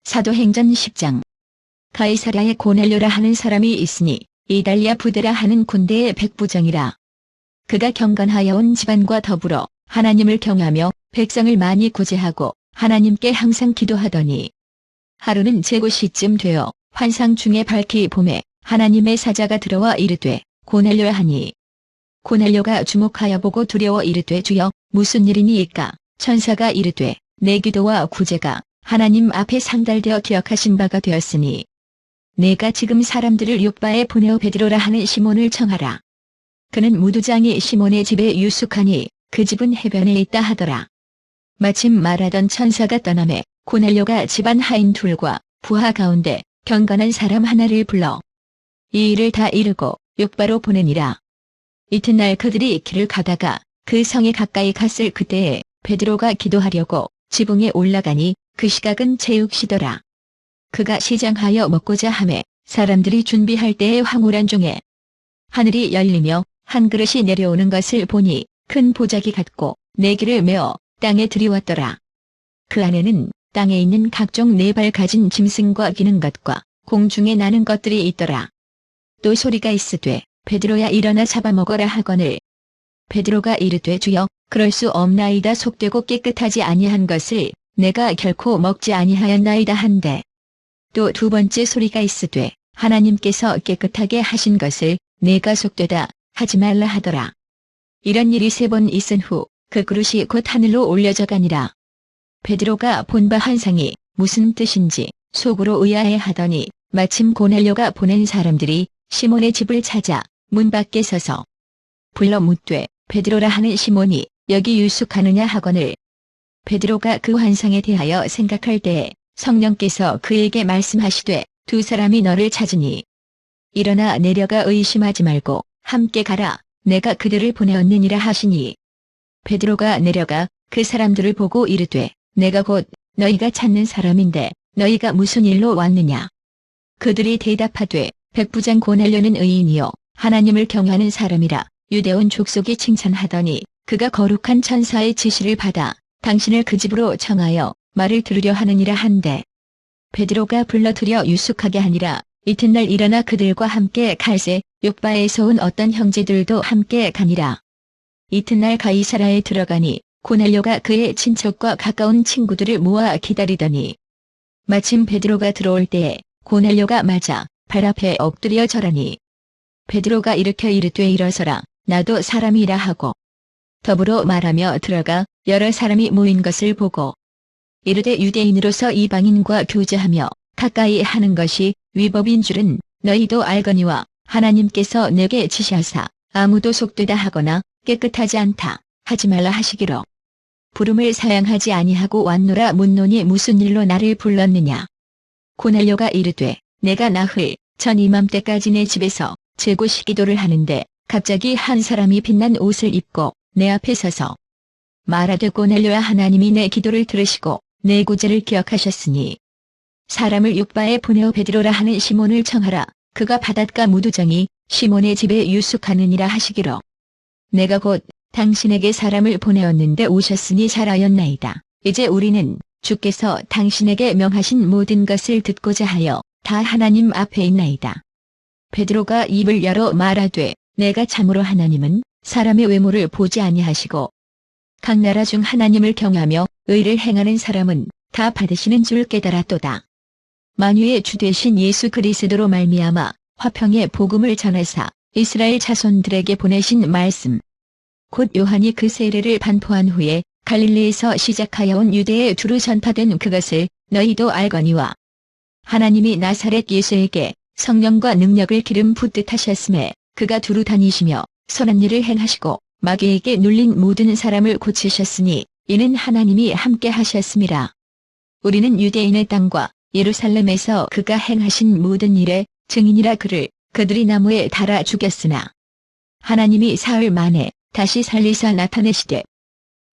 사도행전 10장. 가이사랴에 고넬료라 하는 사람이 있으니 이달리아 부대라 하는 군대의 백부장이라. 그가 경건하여 온 집안과 더불어 하나님을 경하며 백성을 많이 구제하고 하나님께 항상 기도하더니, 하루는 제고 시쯤 되어 환상 중에 밝히 봄에 하나님의 사자가 들어와 이르되 고넬료야 하니, 고넬료가 주목하여 보고 두려워 이르되 주여 무슨 일이니이까. 천사가 이르되 내 기도와 구제가 하나님 앞에 상달되어 기억하신 바가 되었으니 내가 지금 사람들을 욥바에 보내어 베드로라 하는 시몬을 청하라. 그는 무두장이 시몬의 집에 유숙하니 그 집은 해변에 있다 하더라. 마침 말하던 천사가 떠나매 고넬료가 집안 하인 둘과 부하 가운데 경건한 사람 하나를 불러 이 일을 다 이르고 욥바로 보내니라. 이튿날 그들이 길을 가다가 그 성에 가까이 갔을 그때에 베드로가 기도하려고 지붕에 올라가니 그 시각은 제육시더라. 그가 시장하여 먹고자 하매 사람들이 준비할 때에 황홀한 중에 하늘이 열리며 한 그릇이 내려오는 것을 보니 큰 보자기 같고 네기를 메어 땅에 들이왔더라. 그 안에는 땅에 있는 각종 네 발 가진 짐승과 기는 것과 공중에 나는 것들이 있더라. 또 소리가 있으되 베드로야 일어나 잡아먹어라 하거늘. 베드로가 이르되 주여 그럴 수 없나이다. 속되고 깨끗하지 아니한 것을 내가 결코 먹지 아니하였나이다 한데. 또 두 번째 소리가 있으되 하나님께서 깨끗하게 하신 것을 내가 속되다 하지 말라 하더라. 이런 일이 세 번 있은 후 그 그릇이 곧 하늘로 올려져 가니라. 베드로가 본 바 환상이 무슨 뜻인지 속으로 의아해 하더니 마침 고넬료가 보낸 사람들이 시몬의 집을 찾아 문 밖에 서서 불러 묻되 베드로라 하는 시몬이 여기 유숙하느냐 하거늘. 베드로가 그 환상에 대하여 생각할 때에 성령께서 그에게 말씀하시되 두 사람이 너를 찾으니 일어나 내려가 의심하지 말고 함께 가라. 내가 그들을 보내었느니라 하시니 베드로가 내려가 그 사람들을 보고 이르되 내가 곧 너희가 찾는 사람인데 너희가 무슨 일로 왔느냐. 그들이 대답하되 백부장 고넬료는 의인이요 하나님을 경외하는 사람이라 유대온 족속이 칭찬하더니 그가 거룩한 천사의 지시를 받아 당신을 그 집으로 청하여 말을 들으려 하느니라 한데, 베드로가 불러들여 유숙하게 하니라. 이튿날 일어나 그들과 함께 갈새 욥바에서 온 어떤 형제들도 함께 가니라. 이튿날 가이사랴에 들어가니 고넬료가 그의 친척과 가까운 친구들을 모아 기다리더니 마침 베드로가 들어올 때에 고넬료가 맞아 발 앞에 엎드려 절하니 베드로가 일으켜 이르되 일어서라. 나도 사람이라 하고 더불어 말하며 들어가 여러 사람이 모인 것을 보고 이르되 유대인으로서 이방인과 교제하며 가까이 하는 것이 위법인 줄은 너희도 알거니와 하나님께서 내게 지시하사 아무도 속되다 하거나 깨끗하지 않다 하지 말라 하시기로 부름을 사양하지 아니하고 왔노라. 묻노니 무슨 일로 나를 불렀느냐. 고넬료가 이르되 내가 나흘 전 이맘때까지 내 집에서 제고시 기도를 하는데 갑자기 한 사람이 빛난 옷을 입고 내 앞에 서서 말하되 고넬료야 하나님이 내 기도를 들으시고 내 구제를 기억하셨으니 사람을 욥바에 보내어 베드로라 하는 시몬을 청하라. 그가 바닷가 무두정이 시몬의 집에 유숙하느니라 하시기로 내가 곧 당신에게 사람을 보내었는데 오셨으니 잘하였나이다. 이제 우리는 주께서 당신에게 명하신 모든 것을 듣고자 하여 다 하나님 앞에 있나이다. 베드로가 입을 열어 말하되 내가 참으로 하나님은 사람의 외모를 보지 아니하시고 각 나라 중 하나님을 경하며 의를 행하는 사람은 다 받으시는 줄 깨달았도다. 만유의 주 되신 예수 그리스도로 말미암아 화평의 복음을 전하사 이스라엘 자손들에게 보내신 말씀 곧 요한이 그 세례를 반포한 후에 갈릴리에서 시작하여 온 유대에 두루 전파된 그것을 너희도 알거니와 하나님이 나사렛 예수에게 성령과 능력을 기름 붓듯 하셨음에 그가 두루 다니시며 선한 일을 행하시고 마귀에게 눌린 모든 사람을 고치셨으니 이는 하나님이 함께 하셨음이라. 우리는 유대인의 땅과 예루살렘에서 그가 행하신 모든 일의 증인이라. 그들이 나무에 달아 죽였으나 하나님이 사흘 만에 다시 살리사 나타내시되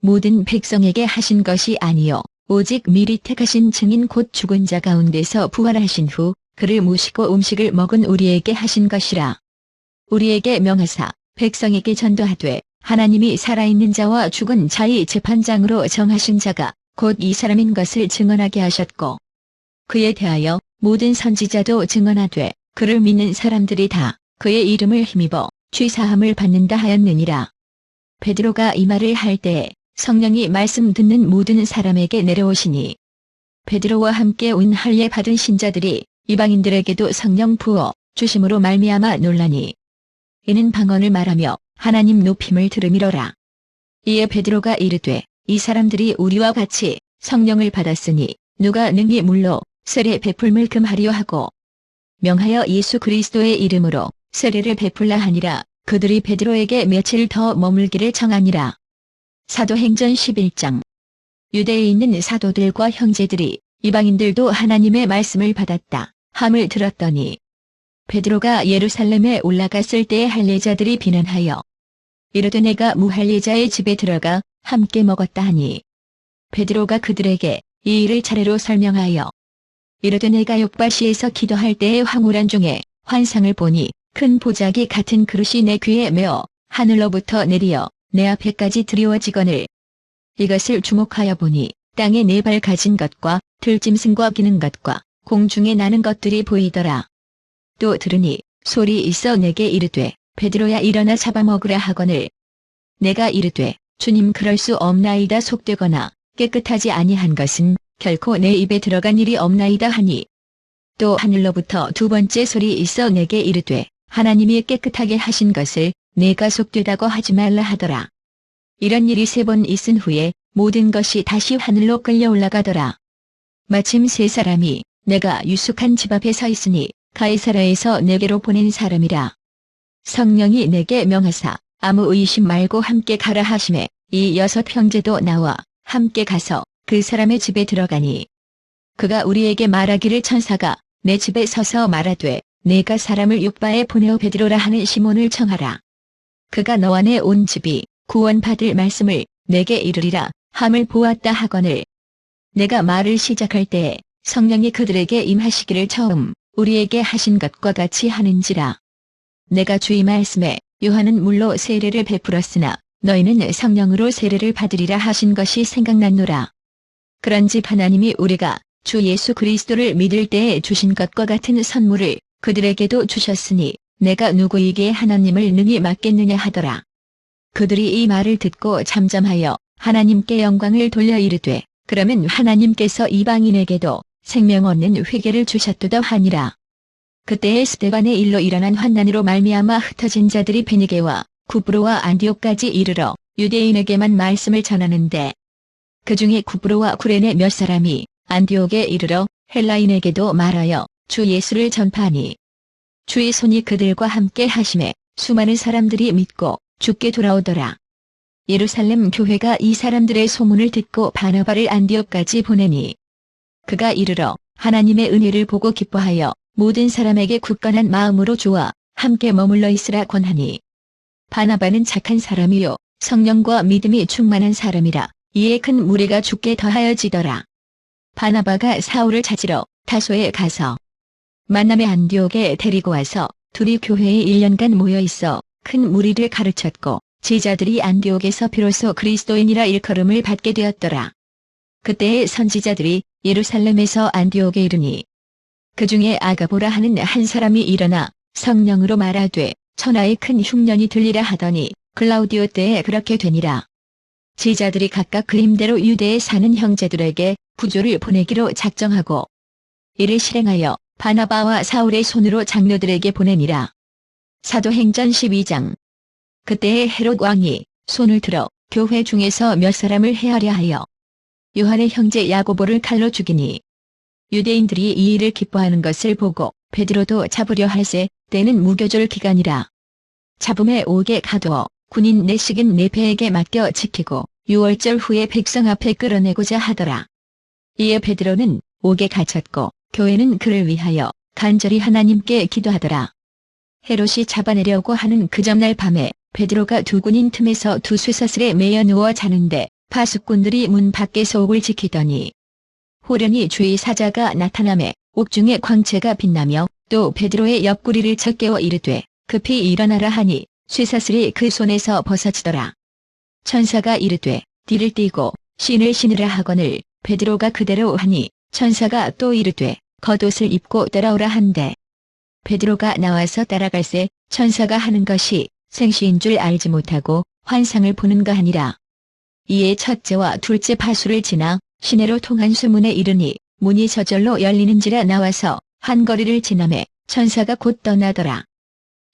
모든 백성에게 하신 것이 아니요 오직 미리 택하신 증인 곧 죽은 자 가운데서 부활하신 후 그를 모시고 음식을 먹은 우리에게 하신 것이라. 우리에게 명하사 백성에게 전도하되 하나님이 살아있는 자와 죽은 자의 재판장으로 정하신 자가 곧 이 사람인 것을 증언하게 하셨고 그에 대하여 모든 선지자도 증언하되 그를 믿는 사람들이 다 그의 이름을 힘입어 죄 사함을 받는다 하였느니라. 베드로가 이 말을 할 때에 성령이 말씀 듣는 모든 사람에게 내려오시니 베드로와 함께 온 할례 받은 신자들이 이방인들에게도 성령 부어 주심으로 말미암아 놀라니 이는 방언을 말하며 하나님 높임을 들음이로라. 이에 베드로가 이르되 이 사람들이 우리와 같이 성령을 받았으니 누가 능히 물로 세례 베풀물 금하리요 하고 명하여 예수 그리스도의 이름으로 세례를 베풀라 하니라. 그들이 베드로에게 며칠 더 머물기를 청하니라. 사도행전 11장. 유대에 있는 사도들과 형제들이 이방인들도 하나님의 말씀을 받았다 함을 들었더니 베드로가 예루살렘에 올라갔을 때에 할례자들이 비난하여 이르되 내가 무할례자의 집에 들어가 함께 먹었다 하니 베드로가 그들에게 이 일을 차례로 설명하여 이르되 내가 욥바시에서 기도할 때의 황홀한 중에 환상을 보니 큰 보자기 같은 그릇이 내 귀에 메어 하늘로부터 내리어 내 앞에까지 드리워지거늘 이것을 주목하여 보니 땅에 네 발 가진 것과 들짐승과 기는 것과 공중에 나는 것들이 보이더라. 또 들으니 소리 있어 내게 이르되 베드로야 일어나 잡아먹으라 하거늘 내가 이르되 주님 그럴 수 없나이다. 속되거나 깨끗하지 아니한 것은 결코 내 입에 들어간 일이 없나이다 하니 또 하늘로부터 두 번째 소리 있어 내게 이르되 하나님이 깨끗하게 하신 것을 내가 속되다고 하지 말라 하더라. 이런 일이 3번 있은 후에 모든 것이 다시 하늘로 끌려 올라가더라. 마침 3사람이 내가 유숙한 집 앞에 서 있으니 가이사랴에서 내게로 보낸 사람이라. 성령이 내게 명하사 아무 의심 말고 함께 가라 하시매 이 6 형제도 나와 함께 가서 그 사람의 집에 들어가니 그가 우리에게 말하기를 천사가 내 집에 서서 말하되 내가 사람을 욥바에 보내어 베드로라 하는 시몬을 청하라. 그가 너와 내 온 집이 구원받을 말씀을 내게 이르리라 함을 보았다 하거늘 내가 말을 시작할 때에 성령이 그들에게 임하시기를 처음 우리에게 하신 것과 같이 하는지라. 내가 주의 말씀에 요한은 물로 세례를 베풀었으나 너희는 성령으로 세례를 받으리라 하신 것이 생각났노라. 그런즉 하나님이 우리가 주 예수 그리스도를 믿을 때에 주신 것과 같은 선물을 그들에게도 주셨으니 내가 누구에게 하나님을 능히 맡겠느냐 하더라. 그들이 이 말을 듣고 잠잠하여 하나님께 영광을 돌려 이르되 그러면 하나님께서 이방인에게도 생명 얻는 회개를 주셨도다 하니라. 그때에 스데반의 일로 일어난 환난으로 말미암아 흩어진 자들이 베니게와 구브로와 안디옥까지 이르러 유대인에게만 말씀을 전하는데 그 중에 구브로와 구레네 몇 사람이 안디옥에 이르러 헬라인에게도 말하여 주 예수를 전파하니 주의 손이 그들과 함께 하심에 수많은 사람들이 믿고 주께 돌아오더라. 예루살렘 교회가 이 사람들의 소문을 듣고 바나바를 안디옥까지 보내니 그가 이르러 하나님의 은혜를 보고 기뻐하여 모든 사람에게 굳건한 마음으로 주와 함께 머물러 있으라 권하니 바나바는 착한 사람이요 성령과 믿음이 충만한 사람이라 이에 큰 무리가 주께 더하여지더라. 바나바가 사울을 찾으러 다소에 가서 만남의 안디옥에 데리고 와서 둘이 교회에 1년간 모여 있어 큰 무리를 가르쳤고 제자들이 안디옥에서 비로소 그리스도인이라 일컬음을 받게 되었더라. 그때의 선지자들이 예루살렘에서 안디옥에 이르니 그 중에 아가보라 하는 한 사람이 일어나 성령으로 말하되 천하의 큰 흉년이 들리라 하더니 글라우디오 때에 그렇게 되니라. 제자들이 각각 그림대로 유대에 사는 형제들에게 부조를 보내기로 작정하고 이를 실행하여 바나바와 사울의 손으로 장로들에게 보내니라. 사도행전 12장. 그때에 헤롯 왕이 손을 들어 교회 중에서 몇 사람을 해하려 하여 요한의 형제 야고보를 칼로 죽이니 유대인들이 이 일을 기뻐하는 것을 보고 베드로도 잡으려 할세 때는 무교절 기간이라. 잡음에 옥에 가두어 군인 내식인 네페에게 맡겨 지키고 6월절 후에 백성 앞에 끌어내고자 하더라. 이에 베드로는 옥에 갇혔고 교회는 그를 위하여 간절히 하나님께 기도하더라. 헤롯이 잡아내려고 하는 그 전날 밤에 베드로가 두 군인 틈에서 두 쇠사슬에 매여 누워 자는데 파수꾼들이 문 밖에서 옥을 지키더니 호련히 주의 사자가 나타나매 옥중에 광채가 빛나며 또 베드로의 옆구리를 쳐 깨워 이르되 급히 일어나라 하니 쇠사슬이 그 손에서 벗어지더라. 천사가 이르되 띠를 띠고 신을 신으라 하거늘 베드로가 그대로 하니 천사가 또 이르되 겉옷을 입고 따라오라 한대. 베드로가 나와서 따라갈새 천사가 하는 것이 생시인 줄 알지 못하고 환상을 보는가 하니라. 이에 첫째와 둘째 파수를 지나 시내로 통한 수문에 이르니 문이 저절로 열리는지라 나와서 한 거리를 지나매 천사가 곧 떠나더라.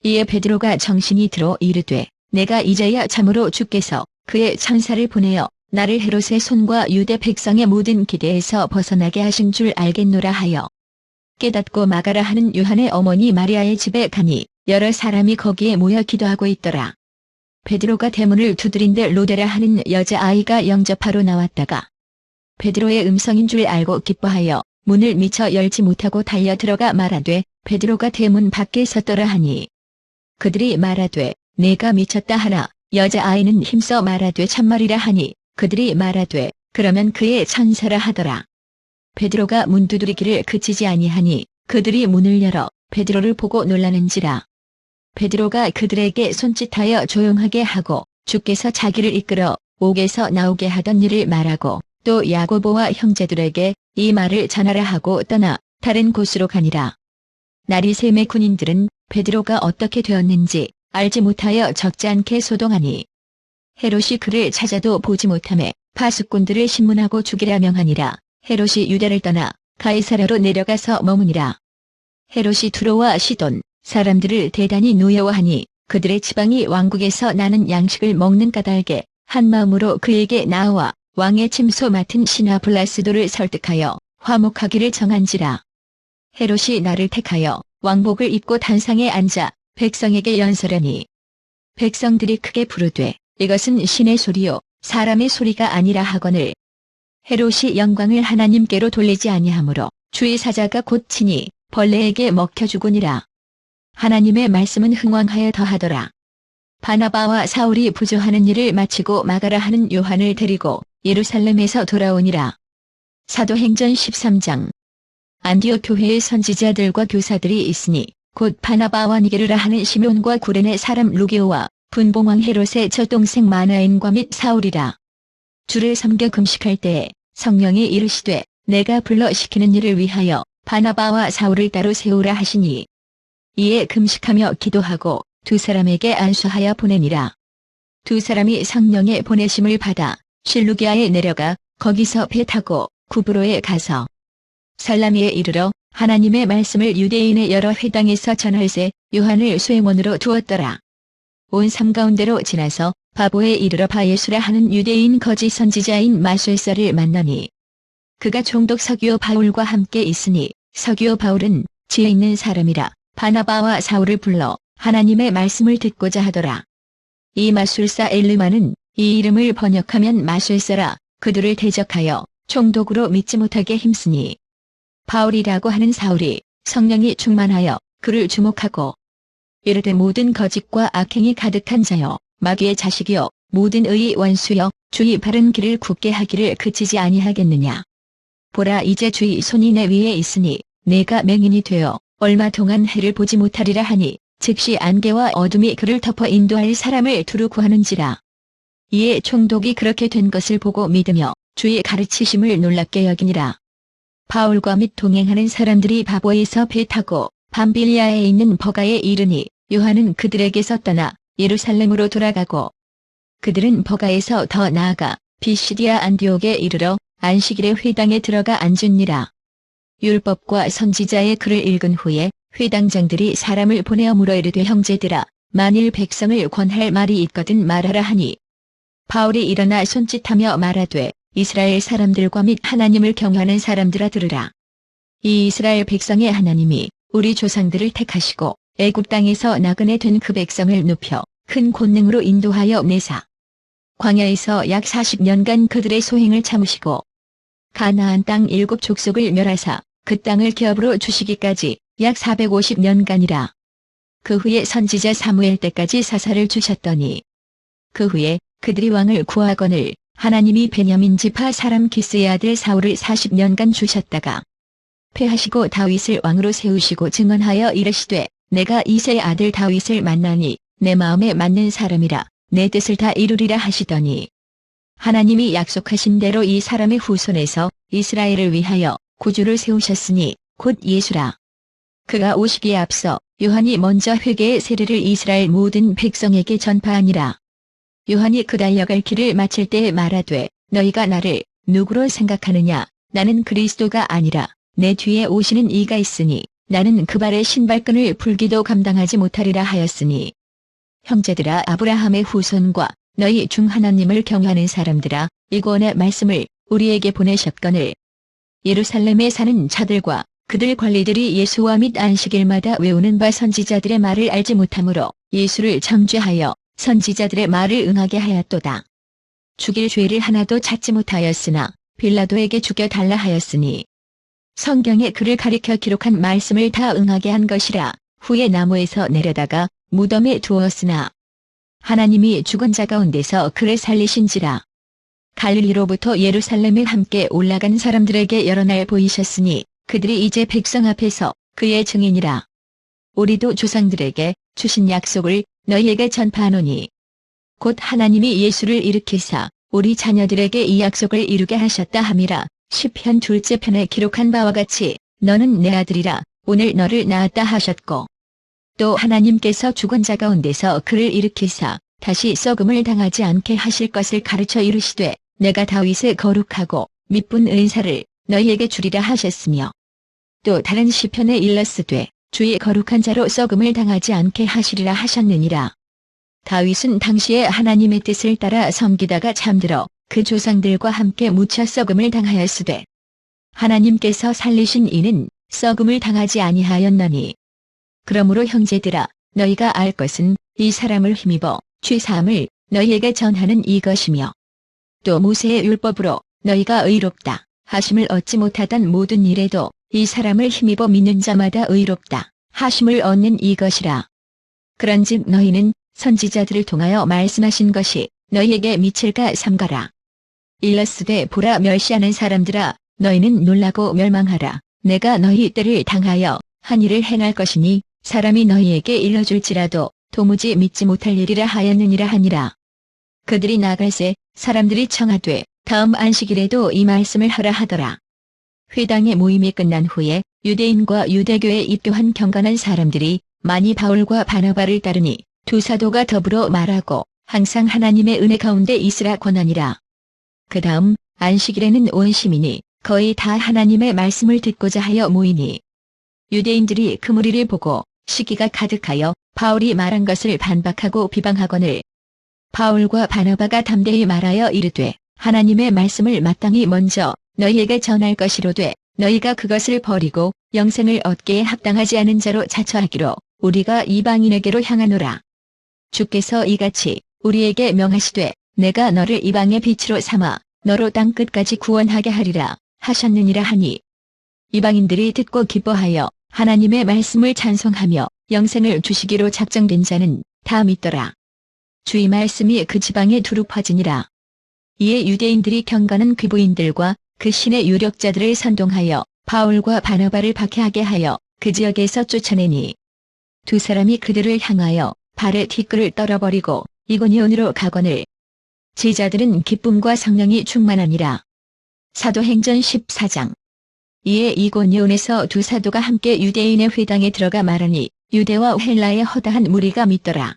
이에 베드로가 정신이 들어 이르되 내가 이제야 참으로 주께서 그의 천사를 보내어 나를 헤롯의 손과 유대 백성의 모든 기대에서 벗어나게 하신 줄 알겠노라 하여 깨닫고 마가라 하는 요한의 어머니 마리아의 집에 가니 여러 사람이 거기에 모여 기도하고 있더라. 베드로가 대문을 두드린데 로데라 하는 여자아이가 영접하러 나왔다가 베드로의 음성인 줄 알고 기뻐하여 문을 미처 열지 못하고 달려 들어가 말하되 베드로가 대문 밖에 섰더라 하니 그들이 말하되 내가 미쳤다 하나 여자아이는 힘써 말하되 참말이라 하니 그들이 말하되 그러면 그의 천사라 하더라. 베드로가 문 두드리기를 그치지 아니하니 그들이 문을 열어 베드로를 보고 놀라는지라. 베드로가 그들에게 손짓하여 조용하게 하고 주께서 자기를 이끌어 옥에서 나오게 하던 일을 말하고 또 야고보와 형제들에게 이 말을 전하라 하고 떠나 다른 곳으로 가니라. 나리샘의 군인들은 베드로가 어떻게 되었는지 알지 못하여 적지 않게 소동하니 헤롯이 그를 찾아도 보지 못하매 파수꾼들을 신문하고 죽이라 명하니라. 헤롯이 유대를 떠나 가이사랴로 내려가서 머무니라. 헤롯이 두로와 시돈 사람들을 대단히 노여워하니 그들의 지방이 왕국에서 나는 양식을 먹는 까닭에 한마음으로 그에게 나와 왕의 침소 맡은 신하 블라스도를 설득하여 화목하기를 정한지라. 헤롯이 나를 택하여 왕복을 입고 단상에 앉아 백성에게 연설하니 백성들이 크게 부르되 이것은 신의 소리요 사람의 소리가 아니라 하거늘 헤롯이 영광을 하나님께로 돌리지 아니하므로 주의 사자가 곧 치니 벌레에게 먹혀 죽으니라. 하나님의 말씀은 흥왕하여 더하더라. 바나바와 사울이 부조하는 일을 마치고 마가라 하는 요한을 데리고 예루살렘에서 돌아오니라. 사도행전 13장. 안디옥 교회의 선지자들과 교사들이 있으니 곧 바나바와 니게르라 하는 시몬과 구레네 사람 루게오와 분봉왕 헤롯의 젖동생 마나엔과 및 사울이라. 주를 섬겨 금식할 때에 성령이 이르시되 내가 불러 시키는 일을 위하여 바나바와 사울을 따로 세우라 하시니 이에 금식하며 기도하고 두 사람에게 안수하여 보내니라. 두 사람이 성령의 보내심을 받아 실루기아에 내려가 거기서 배 타고 구브로에 가서 살라미에 이르러 하나님의 말씀을 유대인의 여러 회당에서 전할새 요한을 수행원으로 두었더라. 온 삶 가운데로 지나서 바보에 이르러 바예수라 하는 유대인 거짓 선지자인 마술사를 만나니 그가 총독 서기오 바울과 함께 있으니 서기오 바울은 지혜 있는 사람이라 바나바와 사울을 불러 하나님의 말씀을 듣고자 하더라. 이 마술사 엘르마는 이 이름을 번역하면 마술사라 그들을 대적하여 총독으로 믿지 못하게 힘쓰니 바울이라고 하는 사울이 성령이 충만하여 그를 주목하고 이르되 모든 거짓과 악행이 가득한 자여 마귀의 자식이여 모든 의의 원수여 주의 바른 길을 굳게 하기를 그치지 아니하겠느냐. 보라 이제 주의 손이 내 위에 있으니 내가 맹인이 되어 얼마 동안 해를 보지 못하리라 하니 즉시 안개와 어둠이 그를 덮어 인도할 사람을 두루 구하는지라. 이에 총독이 그렇게 된 것을 보고 믿으며 주의 가르치심을 놀랍게 여기니라. 바울과 및 동행하는 사람들이 바보에서 배 타고 밤빌리아에 있는 버가에 이르니 요한은 그들에게서 떠나 예루살렘으로 돌아가고 그들은 버가에서 더 나아가 비시디아 안디옥에 이르러 안식일에 회당에 들어가 앉으니라. 율법과 선지자의 글을 읽은 후에 회당장들이 사람을 보내어 물어 이르되 형제들아 만일 백성을 권할 말이 있거든 말하라 하니 바울이 일어나 손짓하며 말하되 이스라엘 사람들과 및 하나님을 경외하는 사람들아 들으라. 이 이스라엘 백성의 하나님이 우리 조상들을 택하시고 애굽 땅에서 나그네 된 그 백성을 눕혀 큰 권능으로 인도하여 내사 광야에서 약 40년간 그들의 소행을 참으시고 가나안 땅 7족속을 멸하사 그 땅을 기업으로 주시기까지 약 450년간이라. 그 후에 선지자 사무엘 때까지 사사를 주셨더니 그 후에 그들이 왕을 구하거늘 하나님이 베냐민 지파 사람 기스의 아들 사울을 40년간 주셨다가 패하시고 다윗을 왕으로 세우시고 증언하여 이르시되 내가 이새의 아들 다윗을 만나니 내 마음에 맞는 사람이라 내 뜻을 다 이루리라 하시더니 하나님이 약속하신 대로 이 사람의 후손에서 이스라엘을 위하여 구주를 세우셨으니 곧 예수라. 그가 오시기에 앞서 요한이 먼저 회개의 세례를 이스라엘 모든 백성에게 전파하니라. 요한이 그 달려갈 길을 마칠 때에 말하되 너희가 나를 누구로 생각하느냐. 나는 그리스도가 아니라 내 뒤에 오시는 이가 있으니 나는 그 발의 신발끈을 풀기도 감당하지 못하리라 하였으니. 형제들아, 아브라함의 후손과 너희 중 하나님을 경외하는 사람들아, 이 구원의 말씀을 우리에게 보내셨거늘 예루살렘에 사는 자들과 그들 관리들이 예수와 및 안식일마다 외우는 바 선지자들의 말을 알지 못하므로 예수를 정죄하여 선지자들의 말을 응하게 하였도다. 죽일 죄를 하나도 찾지 못하였으나 빌라도에게 죽여달라 하였으니 성경에 그를 가리켜 기록한 말씀을 다 응하게 한 것이라. 후에 나무에서 내려다가 무덤에 두었으나 하나님이 죽은 자 가운데서 그를 살리신지라. 갈릴리로부터 예루살렘에 함께 올라간 사람들에게 여러 날 보이셨으니 그들이 이제 백성 앞에서 그의 증인이라. 우리도 조상들에게 주신 약속을 너희에게 전파하노니 곧 하나님이 예수를 일으키사 우리 자녀들에게 이 약속을 이루게 하셨다 함이라. 시편 2째 편에 기록한 바와 같이 너는 내 아들이라 오늘 너를 낳았다 하셨고 또 하나님께서 죽은 자 가운데서 그를 일으키사 다시 썩음을 당하지 않게 하실 것을 가르쳐 이르시되 내가 다윗의 거룩하고 미쁜 은사를 너희에게 주리라 하셨으며 또 다른 시편에 일렀으되 주의 거룩한 자로 썩음을 당하지 않게 하시리라 하셨느니라. 다윗은 당시에 하나님의 뜻을 따라 섬기다가 잠들어 그 조상들과 함께 묻혀 썩음을 당하였으되 하나님께서 살리신 이는 썩음을 당하지 아니하였나니. 그러므로 형제들아, 너희가 알 것은 이 사람을 힘입어 죄 사함을 너희에게 전하는 이것이며 또 모세의 율법으로 너희가 의롭다 하심을 얻지 못하던 모든 일에도 이 사람을 힘입어 믿는 자마다 의롭다 하심을 얻는 이것이라. 그런즉 너희는 선지자들을 통하여 말씀하신 것이 너희에게 미칠까 삼가라. 일러스되 보라, 멸시하는 사람들아, 너희는 놀라고 멸망하라. 내가 너희 때를 당하여 한 일을 행할 것이니 사람이 너희에게 일러줄지라도 도무지 믿지 못할 일이라 하였느니라 하니라. 그들이 나갈새 사람들이 청하되 다음 안식일에도 이 말씀을 하라 하더라. 회당의 모임이 끝난 후에 유대인과 유대교에 입교한 경건한 사람들이 많이 바울과 바나바를 따르니 두 사도가 더불어 말하고 항상 하나님의 은혜 가운데 있으라 권하니라. 그 다음 안식일에는 온 시민이 거의 다 하나님의 말씀을 듣고자 하여 모이니 유대인들이 그 무리를 보고 시기가 가득하여 바울이 말한 것을 반박하고 비방하거늘 바울과 바나바가 담대히 말하여 이르되 하나님의 말씀을 마땅히 먼저 너희에게 전할 것이로되 너희가 그것을 버리고 영생을 얻기에 합당하지 않은 자로 자처하기로 우리가 이방인에게로 향하노라. 주께서 이같이 우리에게 명하시되 내가 너를 이방의 빛으로 삼아 너로 땅 끝까지 구원하게 하리라 하셨느니라 하니 이방인들이 듣고 기뻐하여 하나님의 말씀을 찬송하며 영생을 주시기로 작정된 자는 다 믿더라. 주의 말씀이 그 지방에 두루 퍼지니라. 이에 유대인들이 경건한 귀부인들과 그 신의 유력자들을 선동하여 바울과 바나바를 박해하게 하여 그 지역에서 쫓아내니 두 사람이 그들을 향하여 발에 티끌을 떨어버리고 이고니온으로 가거늘 제자들은 기쁨과 성령이 충만하니라. 사도행전 14장. 이에 이고니온에서 두 사도가 함께 유대인의 회당에 들어가 말하니 유대와 헬라의 허다한 무리가 믿더라.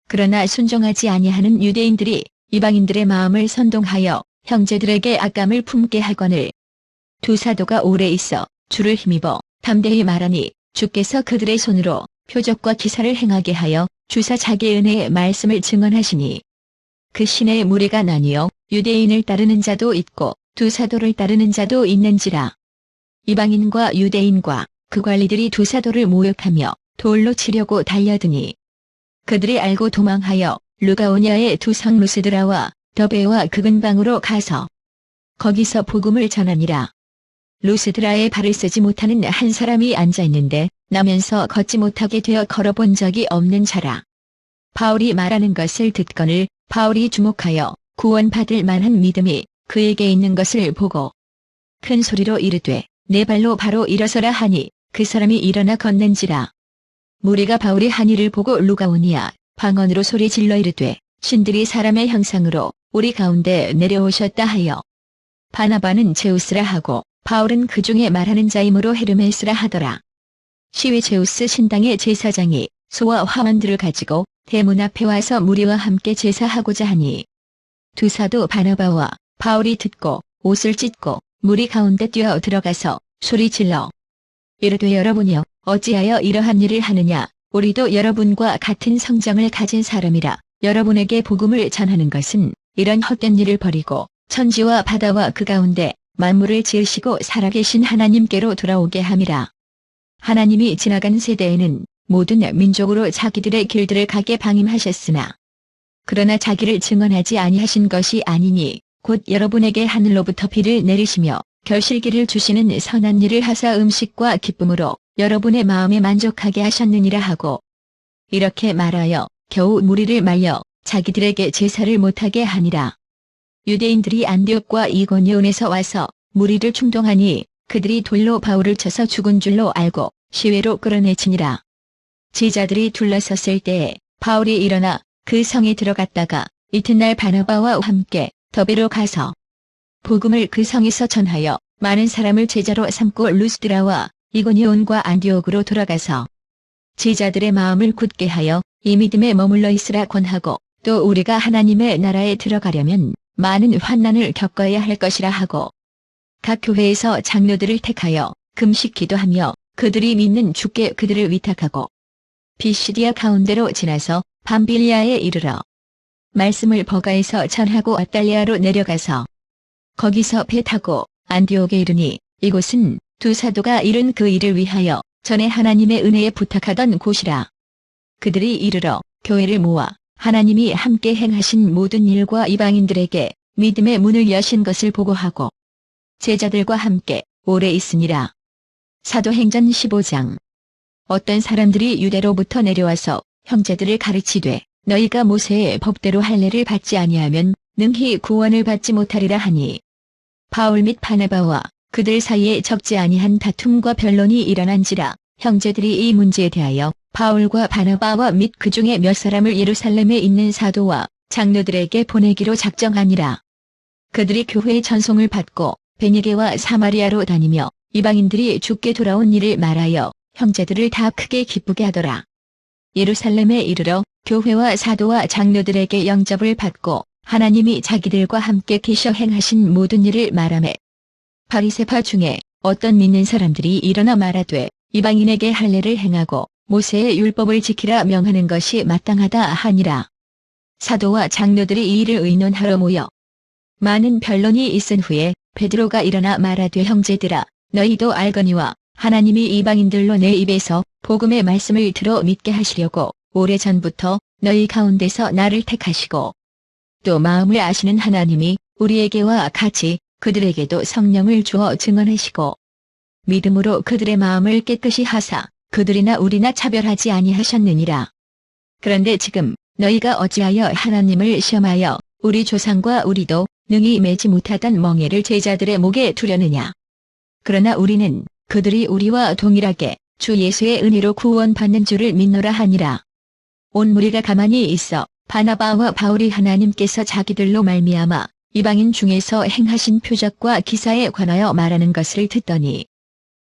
그러나 순종하지 아니하는 유대인들이 이방인들의 마음을 선동하여 형제들에게 악감을 품게 하거늘 두 사도가 오래 있어 주를 힘입어 담대히 말하니 주께서 그들의 손으로 표적과 기사를 행하게 하여 주사 자기 은혜의 말씀을 증언하시니 그 시내의 무리가 나뉘어 유대인을 따르는 자도 있고 두 사도를 따르는 자도 있는지라. 이방인과 유대인과 그 관리들이 두 사도를 모욕하며 돌로 치려고 달려드니 그들이 알고 도망하여 루가오니아의 두 성 루스드라와 더베와 그 근방으로 가서 거기서 복음을 전하니라. 루스드라에 발을 쓰지 못하는 한 사람이 앉아있는데 나면서 걷지 못하게 되어 걸어본 적이 없는 자라. 바울이 말하는 것을 듣거늘 바울이 주목하여 구원받을 만한 믿음이 그에게 있는 것을 보고 큰 소리로 이르되 내 발로 바로 일어서라 하니 그 사람이 일어나 걷는지라. 무리가 바울이 한 일을 보고 루가오니아 방언으로 소리 질러 이르되 신들이 사람의 형상으로 우리 가운데 내려오셨다 하여 바나바는 제우스라 하고 바울은 그 중에 말하는 자이므로 헤르메스라 하더라. 시위 제우스 신당의 제사장이 소와 화환들을 가지고 대문 앞에 와서 무리와 함께 제사하고자 하니 두 사도 바나바와 바울이 듣고 옷을 찢고 무리 가운데 뛰어 들어가서 소리질러 이르되 여러분이여 어찌하여 이러한 일을 하느냐. 우리도 여러분과 같은 성정을 가진 사람이라. 여러분에게 복음을 전하는 것은 이런 헛된 일을 버리고 천지와 바다와 그 가운데 만물을 지으시고 살아계신 하나님께로 돌아오게 함이라. 하나님이 지나간 세대에는 모든 민족으로 자기들의 길들을 가게 방임하셨으나 그러나 자기를 증언하지 아니하신 것이 아니니 곧 여러분에게 하늘로부터 비를 내리시며 결실기를 주시는 선한 일을 하사 음식과 기쁨으로 여러분의 마음에 만족하게 하셨느니라 하고 이렇게 말하여 겨우 무리를 말려 자기들에게 제사를 못하게 하니라. 유대인들이 안디옥과 이고니온에서 와서 무리를 충동하니 그들이 돌로 바울을 쳐서 죽은 줄로 알고 시외로 끌어내치니라. 제자들이 둘러섰을 때에 바울이 일어나 그 성에 들어갔다가 이튿날 바나바와 함께 더베로 가서 복음을 그 성에서 전하여 많은 사람을 제자로 삼고 루스드라와 이고니온과 안디옥으로 돌아가서 제자들의 마음을 굳게 하여 이 믿음에 머물러 있으라 권하고 또 우리가 하나님의 나라에 들어가려면 많은 환난을 겪어야 할 것이라 하고 각 교회에서 장로들을 택하여 금식 기도하며 그들이 믿는 주께 그들을 위탁하고 비시디아 가운데로 지나서 밤빌리아에 이르러 말씀을 버가에서 전하고 아달리아로 내려가서 거기서 배 타고 안디옥에 이르니 이곳은 두 사도가 이룬 그 일을 위하여 전에 하나님의 은혜에 부탁하던 곳이라. 그들이 이르러 교회를 모아 하나님이 함께 행하신 모든 일과 이방인들에게 믿음의 문을 여신 것을 보고하고 제자들과 함께 오래 있으니라. 사도행전 15장. 어떤 사람들이 유대로부터 내려와서 형제들을 가르치되 너희가 모세의 법대로 할례를 받지 아니하면 능히 구원을 받지 못하리라 하니 바울 및 바나바와 그들 사이에 적지 아니한 다툼과 변론이 일어난지라. 형제들이 이 문제에 대하여 바울과 바나바와 및 그 중에 몇 사람을 예루살렘에 있는 사도와 장로들에게 보내기로 작정하니라. 그들이 교회의 전송을 받고 베니게와 사마리아로 다니며 이방인들이 주께 돌아온 일을 말하여 형제들을 다 크게 기쁘게 하더라. 예루살렘에 이르러 교회와 사도와 장로들에게 영접을 받고 하나님이 자기들과 함께 계셔 행하신 모든 일을 말하매 바리새파 중에 어떤 믿는 사람들이 일어나 말하되 이방인에게 할례를 행하고 모세의 율법을 지키라 명하는 것이 마땅하다 하니라. 사도와 장로들이 이 일을 의논하러 모여 많은 변론이 있은 후에 베드로가 일어나 말하되 형제들아 너희도 알거니와 하나님이 이방인들로 내 입에서 복음의 말씀을 들어 믿게 하시려고 오래전부터 너희 가운데서 나를 택하시고 또 마음을 아시는 하나님이 우리에게와 같이 그들에게도 성령을 주어 증언하시고 믿음으로 그들의 마음을 깨끗이 하사 그들이나 우리나 차별하지 아니하셨느니라. 그런데 지금 너희가 어찌하여 하나님을 시험하여 우리 조상과 우리도 능히 매지 못하던 멍에를 제자들의 목에 두려느냐. 그러나 우리는 그들이 우리와 동일하게 주 예수의 은혜로 구원받는 줄을 믿노라 하니라. 온 무리가 가만히 있어 바나바와 바울이 하나님께서 자기들로 말미암아 이방인 중에서 행하신 표적과 기사에 관하여 말하는 것을 듣더니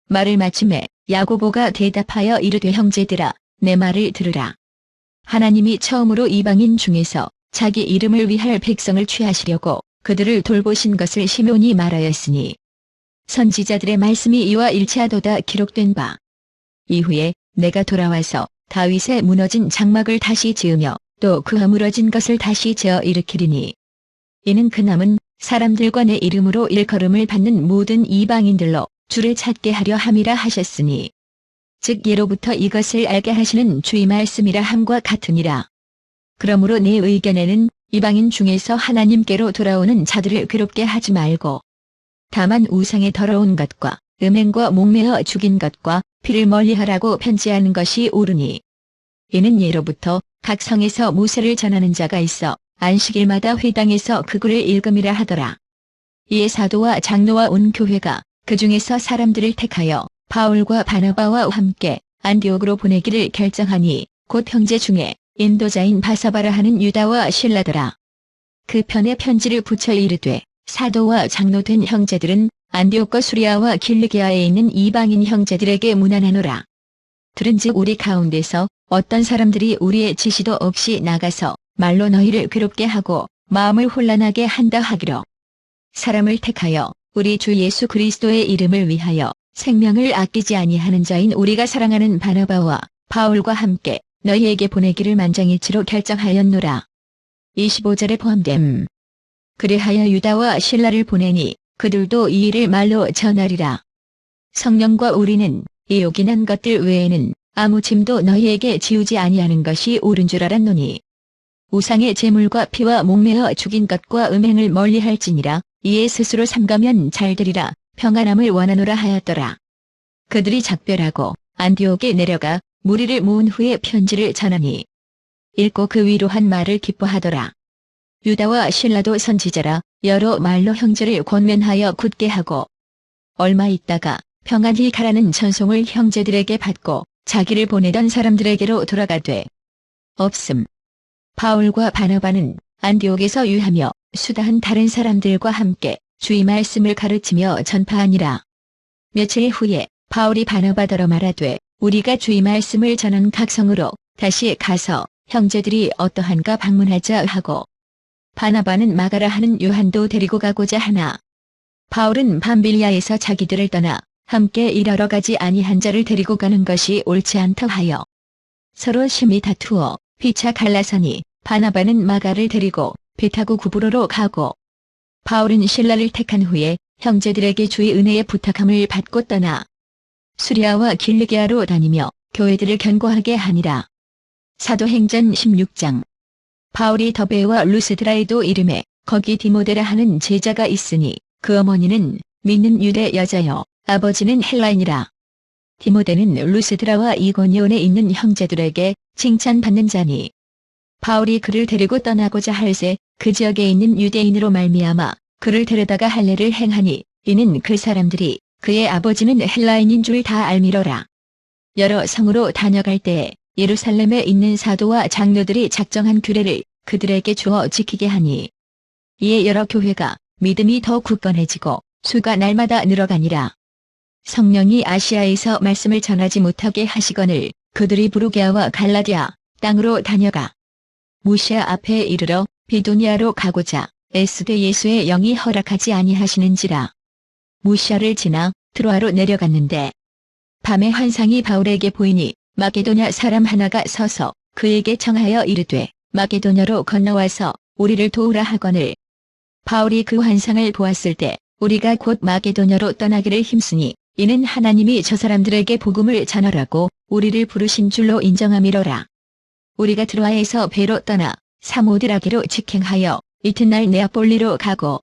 말을 마침에 야고보가 대답하여 이르되 형제들아 내 말을 들으라. 하나님이 처음으로 이방인 중에서 자기 이름을 위할 백성을 취하시려고 그들을 돌보신 것을 시몬이 말하였으니 선지자들의 말씀이 이와 일치하도다 기록된 바. 이후에 내가 돌아와서 다윗의 무너진 장막을 다시 지으며 또 그 허물어진 것을 다시 지어 일으키리니 이는 그 남은 사람들과 내 이름으로 일컬음을 받는 모든 이방인들로 주를 찾게 하려 함이라 하셨으니 즉 예로부터 이것을 알게 하시는 주의 말씀이라 함과 같으니라. 그러므로 내 의견에는 이방인 중에서 하나님께로 돌아오는 자들을 괴롭게 하지 말고 다만 우상의 더러운 것과 음행과 목매어 죽인 것과 피를 멀리하라고 편지하는 것이 옳으니 이는 예로부터 각 성에서 모세를 전하는 자가 있어 안식일마다 회당에서 그 글을 읽음이라 하더라. 이에 사도와 장로와 온 교회가 그 중에서 사람들을 택하여 바울과 바나바와 함께 안디옥으로 보내기를 결정하니 곧 형제 중에 인도자인 바사바라 하는 유다와 실라더라. 그 편에 편지를 붙여 이르되 사도와 장로된 형제들은 안디옥과 수리아와 길르기아에 있는 이방인 형제들에게 문안하노라. 들은즉 우리 가운데서 어떤 사람들이 우리의 지시도 없이 나가서 말로 너희를 괴롭게 하고 마음을 혼란하게 한다 하기로 사람을 택하여 우리 주 예수 그리스도의 이름을 위하여 생명을 아끼지 아니하는 자인 우리가 사랑하는 바나바와 바울과 함께 너희에게 보내기를 만장일치로 결정하였노라. 25절에 포함됨. 그리하여 유다와 실라를 보내니 그들도 이 일을 말로 전하리라. 성령과 우리는 이 요긴한 것들 외에는 아무 짐도 너희에게 지우지 아니하는 것이 옳은 줄 알았노니 우상의 제물과 피와 목매어 죽인 것과 음행을 멀리할지니라. 이에 스스로 삼가면 잘되리라. 평안함을 원하노라 하였더라. 그들이 작별하고 안디옥에 내려가 무리를 모은 후에 편지를 전하니 읽고 그 위로한 말을 기뻐하더라. 유다와 실라도 선지자라 여러 말로 형제를 권면하여 굳게 하고 얼마 있다가 평안히 가라는 전송을 형제들에게 받고 자기를 보내던 사람들에게로 돌아가되 없음. 바울과 바나바는 안디옥에서 유하며 수다한 다른 사람들과 함께 주의 말씀을 가르치며 전파하니라. 며칠 후에 바울이 바나바더러 말하되 우리가 주의 말씀을 전한 각 성으로 다시 가서 형제들이 어떠한가 방문하자 하고 바나바는 마가라 하는 요한도 데리고 가고자 하나 바울은 밤빌리아에서 자기들을 떠나 함께 일하러 가지 아니한 자를 데리고 가는 것이 옳지 않다 하여 서로 심히 다투어 피차 갈라서니 바나바는 마가를 데리고 배 타고 구브로로 가고 바울은 실라를 택한 후에 형제들에게 주의 은혜의 부탁함을 받고 떠나 수리아와 길르기아로 다니며 교회들을 견고하게 하니라. 사도행전 16장. 바울이 더베와 루스드라에도 이름에 거기 디모데라 하는 제자가 있으니 그 어머니는 믿는 유대 여자여 아버지는 헬라인이라. 디모데는 루스드라와 이고니온에 있는 형제들에게 칭찬받는 자니 바울이 그를 데리고 떠나고자 할새 그 지역에 있는 유대인으로 말미암아 그를 데려다가 할례를 행하니 이는 그 사람들이 그의 아버지는 헬라인인 줄 다 알미러라. 여러 성으로 다녀갈 때에 예루살렘에 있는 사도와 장로들이 작정한 규례를 그들에게 주어 지키게 하니 이에 여러 교회가 믿음이 더 굳건해지고 수가 날마다 늘어가니라. 성령이 아시아에서 말씀을 전하지 못하게 하시거늘 그들이 부르게아와 갈라디아 땅으로 다녀가 무시아 앞에 이르러 비도니아로 가고자 애쓰되 예수의 영이 허락하지 아니하시는지라. 무시아를 지나 트로아로 내려갔는데 밤에 환상이 바울에게 보이니 마게도냐 사람 하나가 서서 그에게 청하여 이르되 마게도냐로 건너와서 우리를 도우라 하거늘 바울이 그 환상을 보았을 때 우리가 곧 마게도냐로 떠나기를 힘쓰니 이는 하나님이 저 사람들에게 복음을 전하라고 우리를 부르신 줄로 인정함이로라. 우리가 트로아에서 배로 떠나 사모드라게로 직행하여 이튿날 네아폴리로 가고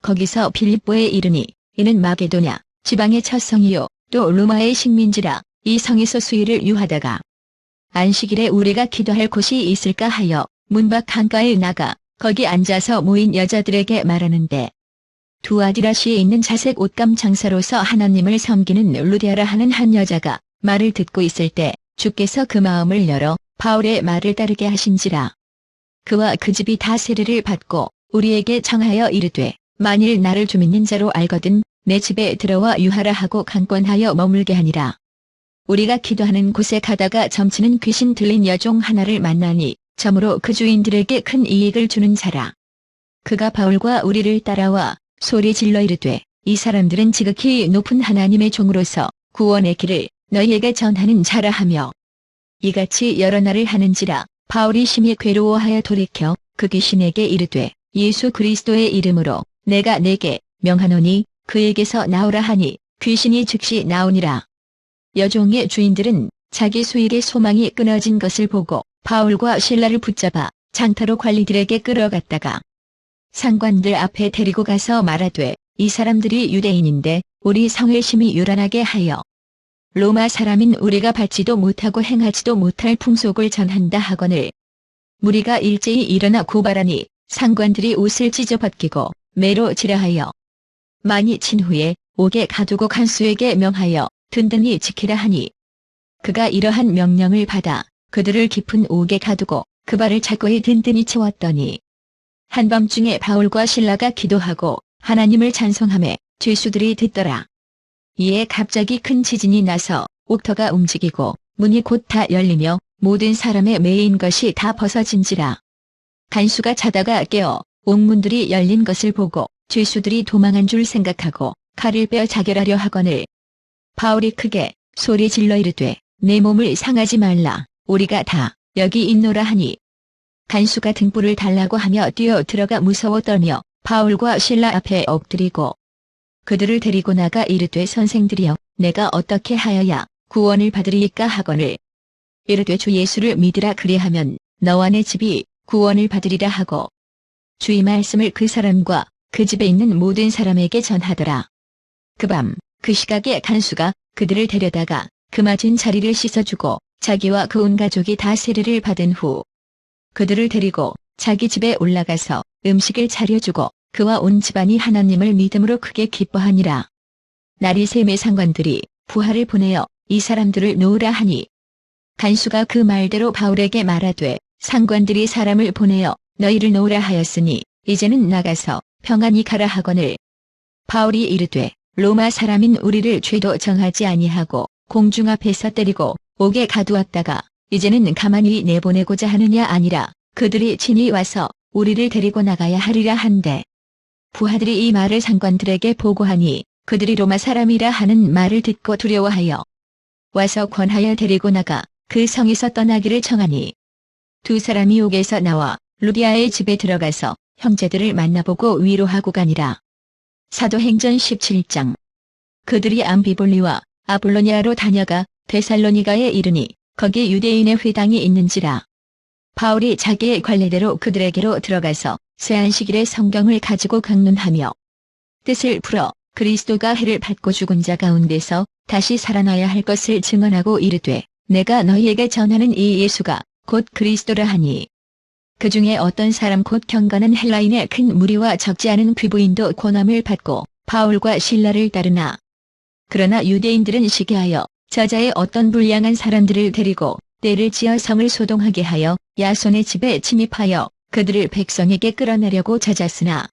거기서 빌립보에 이르니 이는 마게도냐 지방의 첫 성이요 또 로마의 식민지라. 이 성에서 수일을 유하다가 안식일에 우리가 기도할 곳이 있을까 하여 문밖 강가에 나가 거기 앉아서 모인 여자들에게 말하는데 두아디라시에 있는 자색 옷감 장사로서 하나님을 섬기는 루디아라 하는 한 여자가 말을 듣고 있을 때 주께서 그 마음을 열어 바울의 말을 따르게 하신지라. 그와 그 집이 다 세례를 받고 우리에게 청하여 이르되 만일 나를 주 믿는 자로 알거든 내 집에 들어와 유하라 하고 강권하여 머물게 하니라. 우리가 기도하는 곳에 가다가 점치는 귀신 들린 여종 하나를 만나니 참으로 그 주인들에게 큰 이익을 주는 자라. 그가 바울과 우리를 따라와 소리 질러 이르되 이 사람들은 지극히 높은 하나님의 종으로서 구원의 길을 너희에게 전하는 자라 하며 이같이 여러 날을 하는지라. 바울이 심히 괴로워하여 돌이켜 그 귀신에게 이르되 예수 그리스도의 이름으로 내가 네게 명하노니 그에게서 나오라 하니 귀신이 즉시 나오니라. 여종의 주인들은 자기 수익의 소망이 끊어진 것을 보고 바울과 실라를 붙잡아 장터로 관리들에게 끌어갔다가 상관들 앞에 데리고 가서 말하되 이 사람들이 유대인인데 우리 성을 심히 요란하게 하여 로마 사람인 우리가 받지도 못하고 행하지도 못할 풍속을 전한다 하거늘 무리가 일제히 일어나 고발하니 상관들이 옷을 찢어 벗기고 매로 지라하여 많이 친 후에 옥에 가두고 간수에게 명하여 든든히 지키라 하니 그가 이러한 명령을 받아 그들을 깊은 옥에 가두고 그 발을 차고히 든든히 채웠더니 한밤중에 바울과 실라가 기도하고 하나님을 찬송하며 죄수들이 듣더라. 이에 갑자기 큰 지진이 나서 옥터가 움직이고 문이 곧 다 열리며 모든 사람의 매인 것이 다 벗어진지라. 간수가 자다가 깨어 옥문들이 열린 것을 보고 죄수들이 도망한 줄 생각하고 칼을 빼어 자결하려 하거늘 바울이 크게 소리 질러 이르되 내 몸을 상하지 말라. 우리가 다 여기 있노라 하니 간수가 등불을 달라고 하며 뛰어 들어가 무서워 떨며 바울과 실라 앞에 엎드리고 그들을 데리고 나가 이르되 선생들이여 내가 어떻게 하여야 구원을 받으리이까 하거늘 이르되 주 예수를 믿으라 그리하면 너와 내 집이 구원을 받으리라 하고 주의 말씀을 그 사람과 그 집에 있는 모든 사람에게 전하더라. 그 밤 그 시각에 간수가 그들을 데려다가 그 맞은 자리를 씻어주고 자기와 그 온 가족이 다 세례를 받은 후 그들을 데리고 자기 집에 올라가서 음식을 차려주고 그와 온 집안이 하나님을 믿음으로 크게 기뻐하니라. 날이 샘의 상관들이 부하를 보내어 이 사람들을 놓으라 하니 간수가 그 말대로 바울에게 말하되 상관들이 사람을 보내어 너희를 놓으라 하였으니 이제는 나가서 평안히 가라 하거늘 바울이 이르되 로마 사람인 우리를 죄도 정하지 아니하고 공중 앞에서 때리고 옥에 가두었다가 이제는 가만히 내보내고자 하느냐 아니라 그들이 친히 와서 우리를 데리고 나가야 하리라 한데 부하들이 이 말을 상관들에게 보고하니 그들이 로마 사람이라 하는 말을 듣고 두려워하여 와서 권하여 데리고 나가 그 성에서 떠나기를 청하니 두 사람이 옥에서 나와 루디아의 집에 들어가서 형제들을 만나보고 위로하고 가니라. 사도행전 17장. 그들이 암비볼리와 아볼로니아로 다녀가 데살로니가에 이르니 거기 유대인의 회당이 있는지라. 바울이 자기의 관례대로 그들에게로 들어가서 쇠안식일에 성경을 가지고 강론하며 뜻을 풀어 그리스도가 해를 받고 죽은 자 가운데서 다시 살아나야 할 것을 증언하고 이르되 내가 너희에게 전하는 이 예수가 곧 그리스도라 하니 그 중에 어떤 사람 곧 경건한 헬라인의 큰 무리와 적지 않은 귀부인도 고난을 받고 바울과 실라를 따르나 그러나 유대인들은 시기하여 저자의 어떤 불량한 사람들을 데리고 떼를 지어 성을 소동하게 하여 야손의 집에 침입하여 그들을 백성에게 끌어내려고 찾았으나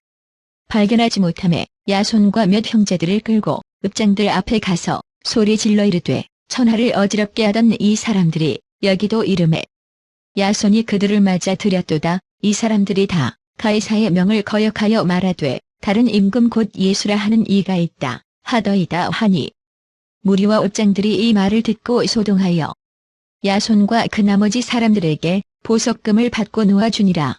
발견하지 못하매 야손과 몇 형제들을 끌고 읍장들 앞에 가서 소리 질러 이르되 천하를 어지럽게 하던 이 사람들이 여기도 이름에 야손이 그들을 맞아 들였도다. 이 사람들이 다 가이사의 명을 거역하여 말하되 다른 임금 곧 예수라 하는 이가 있다 하더이다 하니 무리와 읍장들이 이 말을 듣고 소동하여 야손과 그 나머지 사람들에게 보석금을 받고 놓아주니라.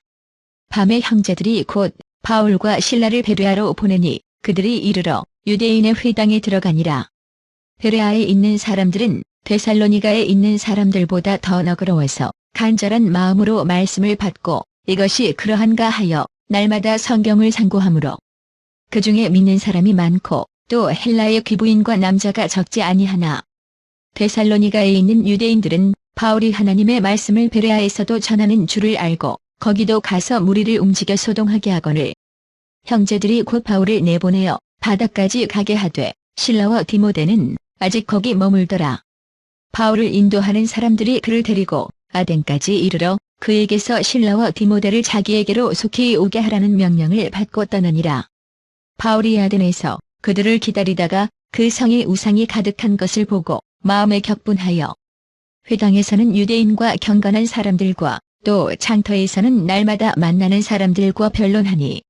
밤에 형제들이 곧 바울과 실라를 베레아로 보내니 그들이 이르러 유대인의 회당에 들어가니라. 베레아에 있는 사람들은 데살로니가에 있는 사람들보다 더 너그러워서 간절한 마음으로 말씀을 받고 이것이 그러한가 하여 날마다 성경을 상고하므로 그 중에 믿는 사람이 많고 또 헬라의 귀부인과 남자가 적지 아니하나 데살로니가에 있는 유대인들은 바울이 하나님의 말씀을 베레아에서도 전하는 줄을 알고 거기도 가서 무리를 움직여 소동하게 하거늘 형제들이 곧 바울을 내보내어 바다까지 가게 하되 실라와 디모데는 아직 거기 머물더라. 바울을 인도하는 사람들이 그를 데리고 아덴까지 이르러 그에게서 실라와 디모데를 자기에게로 속히 오게 하라는 명령을 받고 떠나니라. 바울이 아덴에서 그들을 기다리다가 그 성에 우상이 가득한 것을 보고 마음에 격분하여 회당에서는 유대인과 경건한 사람들과 또 장터에서는 날마다 만나는 사람들과 변론하니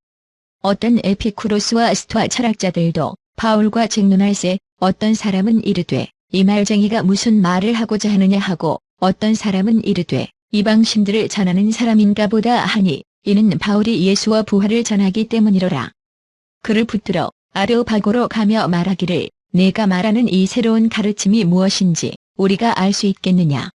어떤 에피쿠로스와 스토아 철학자들도 바울과 쟁론할세 어떤 사람은 이르되 이 말쟁이가 무슨 말을 하고자 하느냐 하고 어떤 사람은 이르되 이방신들을 전하는 사람인가 보다 하니 이는 바울이 예수와 부활을 전하기 때문이로라. 그를 붙들어 아레오파고로 가며 말하기를 내가 말하는 이 새로운 가르침이 무엇인지 우리가 알 수 있겠느냐.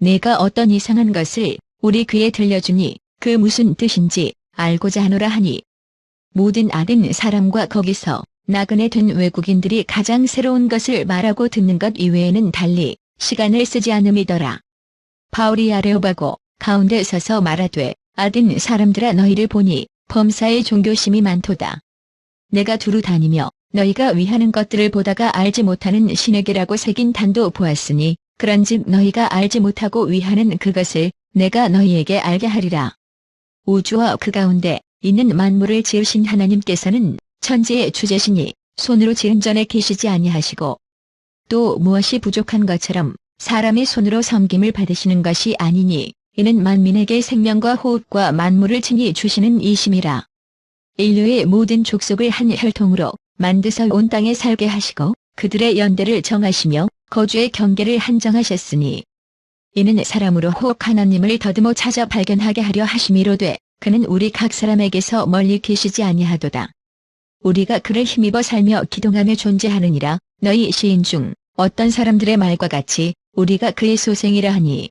내가 어떤 이상한 것을 우리 귀에 들려주니 그 무슨 뜻인지 알고자 하노라 하니 모든 아덴 사람과 거기서 나그네 된 외국인들이 가장 새로운 것을 말하고 듣는 것 이외에는 달리 시간을 쓰지 않음이더라. 바울이 아레오바고 가운데 서서 말하되 아덴 사람들아 너희를 보니 범사에 종교심이 많도다. 내가 두루 다니며 너희가 위하는 것들을 보다가 알지 못하는 신에게라고 새긴 단도 보았으니 그런즉 너희가 알지 못하고 위하는 그것을 내가 너희에게 알게 하리라. 우주와 그 가운데 있는 만물을 지으신 하나님께서는 천지의 주제시니 손으로 지은 전에 계시지 아니하시고 또 무엇이 부족한 것처럼 사람의 손으로 섬김을 받으시는 것이 아니니 이는 만민에게 생명과 호흡과 만물을 친히 주시는 이심이라. 인류의 모든 족속을 한 혈통으로 만드사 온 땅에 살게 하시고 그들의 연대를 정하시며 거주의 경계를 한정하셨으니 이는 사람으로 혹 하나님을 더듬어 찾아 발견하게 하려 하심이로되 그는 우리 각 사람에게서 멀리 계시지 아니하도다. 우리가 그를 힘입어 살며 기동하며 존재하느니라. 너희 시인 중 어떤 사람들의 말과 같이 우리가 그의 소생이라 하니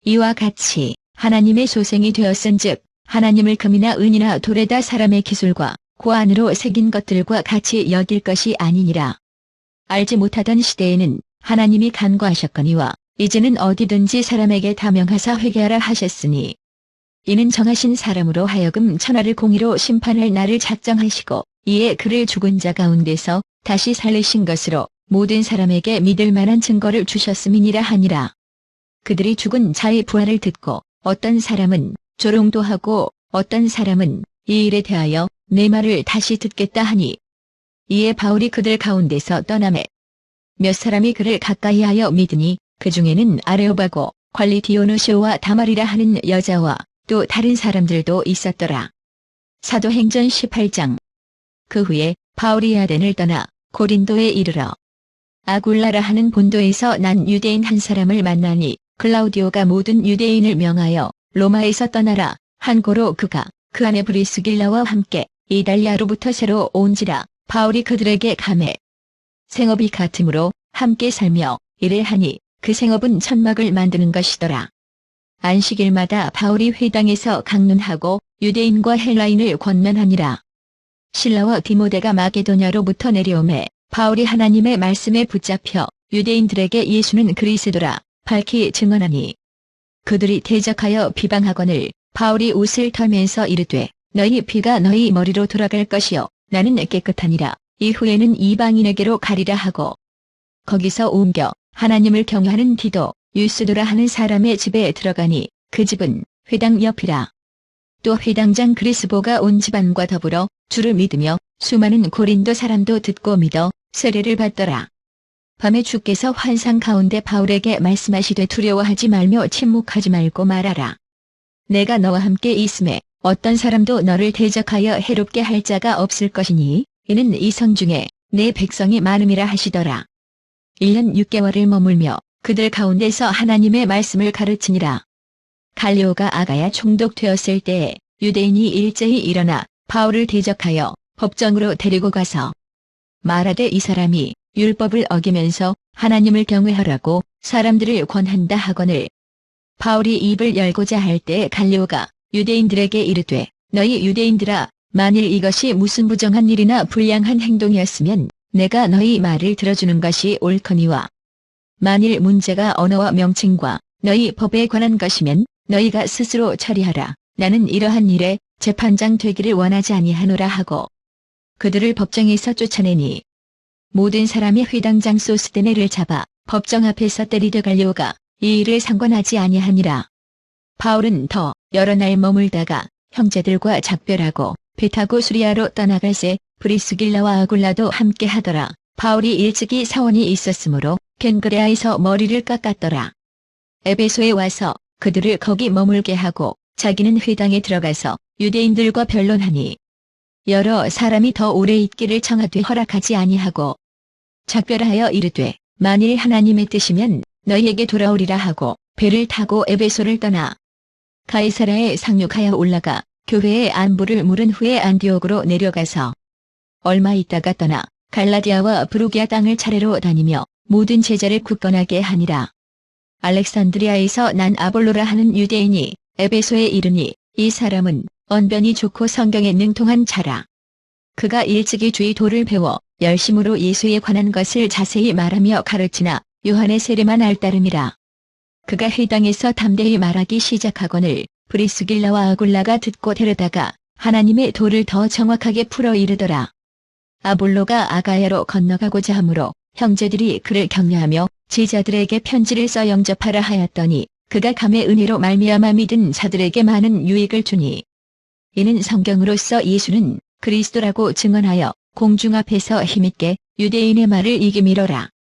이와 같이 하나님의 소생이 되었은즉 하나님을 금이나 은이나 돌에다 사람의 기술과 고안으로 새긴 것들과 같이 여길 것이 아니니라. 알지 못하던 시대에는 하나님이 간과하셨거니와 이제는 어디든지 사람에게 다명하사 회개하라 하셨으니 이는 정하신 사람으로 하여금 천하를 공의로 심판할 날을 작정하시고 이에 그를 죽은 자 가운데서 다시 살리신 것으로 모든 사람에게 믿을 만한 증거를 주셨음이니라 하니라. 그들이 죽은 자의 부활을 듣고 어떤 사람은 조롱도 하고 어떤 사람은 이 일에 대하여 내 말을 다시 듣겠다 하니 이에 바울이 그들 가운데서 떠나매 몇 사람이 그를 가까이하여 믿으니 그 중에는 아레오바고 관리 디오누시오와 다말이라 하는 여자와 또 다른 사람들도 있었더라. 사도행전 18장. 그 후에 바울이 야덴을 떠나 고린도에 이르러 아굴라라 하는 본도에서 난 유대인 한 사람을 만나니 클라우디오가 모든 유대인을 명하여 로마에서 떠나라 한 고로 그가 그 안에 브리스길라와 함께 이달리아로부터 새로 온지라. 바울이 그들에게 가매 생업이 같으므로 함께 살며 일을 하니 그 생업은 천막을 만드는 것이더라. 안식일마다 바울이 회당에서 강론하고 유대인과 헬라인을 권면하니라. 실라와 디모데가 마게도냐로부터 내려오매 바울이 하나님의 말씀에 붙잡혀 유대인들에게 예수는 그리스도라 밝히 증언하니 그들이 대적하여 비방하거늘 바울이 옷을 털면서 이르되 너희 피가 너희 머리로 돌아갈 것이요 나는 깨끗하니라. 이후에는 이방인에게로 가리라 하고 거기서 옮겨 하나님을 경외하는 디도 유스도라 하는 사람의 집에 들어가니 그 집은 회당 옆이라. 또 회당장 그리스보가 온 집안과 더불어 주를 믿으며 수많은 고린도 사람도 듣고 믿어 세례를 받더라. 밤에 주께서 환상 가운데 바울에게 말씀하시되 두려워하지 말며 침묵하지 말고 말하라. 내가 너와 함께 있음에 어떤 사람도 너를 대적하여 해롭게 할 자가 없을 것이니 이는 이 성 중에 내 백성이 많음이라 하시더라. 1년 6개월을 머물며 그들 가운데서 하나님의 말씀을 가르치니라. 갈리오가 아가야 총독되었을 때에 유대인이 일제히 일어나 바울을 대적하여 법정으로 데리고 가서 말하되 이 사람이 율법을 어기면서 하나님을 경외하라고 사람들을 권한다 하거늘 바울이 입을 열고자 할 때 갈리오가 유대인들에게 이르되 너희 유대인들아 만일 이것이 무슨 부정한 일이나 불량한 행동이었으면 내가 너희 말을 들어주는 것이 옳거니와 만일 문제가 언어와 명칭과 너희 법에 관한 것이면 너희가 스스로 처리하라. 나는 이러한 일에 재판장 되기를 원하지 아니하노라 하고 그들을 법정에서 쫓아내니 모든 사람이 회당장 소스데네를 잡아 법정 앞에서 때리되 갈리오가 이 일을 상관하지 아니하니라. 바울은 더 여러 날 머물다가 형제들과 작별하고 배 타고 수리아로 떠나갈새 브리스길라와 아굴라도 함께 하더라. 바울이 일찍이 사원이 있었으므로 겐그레아에서 머리를 깎았더라. 에베소에 와서 그들을 거기 머물게 하고 자기는 회당에 들어가서 유대인들과 변론하니 여러 사람이 더 오래 있기를 청하되 허락하지 아니하고 작별하여 이르되 만일 하나님의 뜻이면 너희에게 돌아오리라 하고 배를 타고 에베소를 떠나 가이사랴에 상륙하여 올라가 교회의 안부를 물은 후에 안디옥으로 내려가서 얼마 있다가 떠나 갈라디아와 브루기아 땅을 차례로 다니며 모든 제자를 굳건하게 하니라. 알렉산드리아에서 난 아볼로라 하는 유대인이 에베소에 이르니 이 사람은 언변이 좋고 성경에 능통한 자라. 그가 일찍이 주의 도를 배워 열심으로 예수에 관한 것을 자세히 말하며 가르치나 요한의 세례만 알따름이라. 그가 회당에서 담대히 말하기 시작하거늘 브리스길라와 아굴라가 듣고 데려다가 하나님의 도를 더 정확하게 풀어 이르더라. 아볼로가 아가야로 건너가고자 하므로 형제들이 그를 격려하며 제자들에게 편지를 써 영접하라 하였더니 그가 감의 은혜로 말미암아 믿은 자들에게 많은 유익을 주니 이는 성경으로서 예수는 그리스도라고 증언하여 공중 앞에서 힘있게 유대인의 말을 이기밀어라.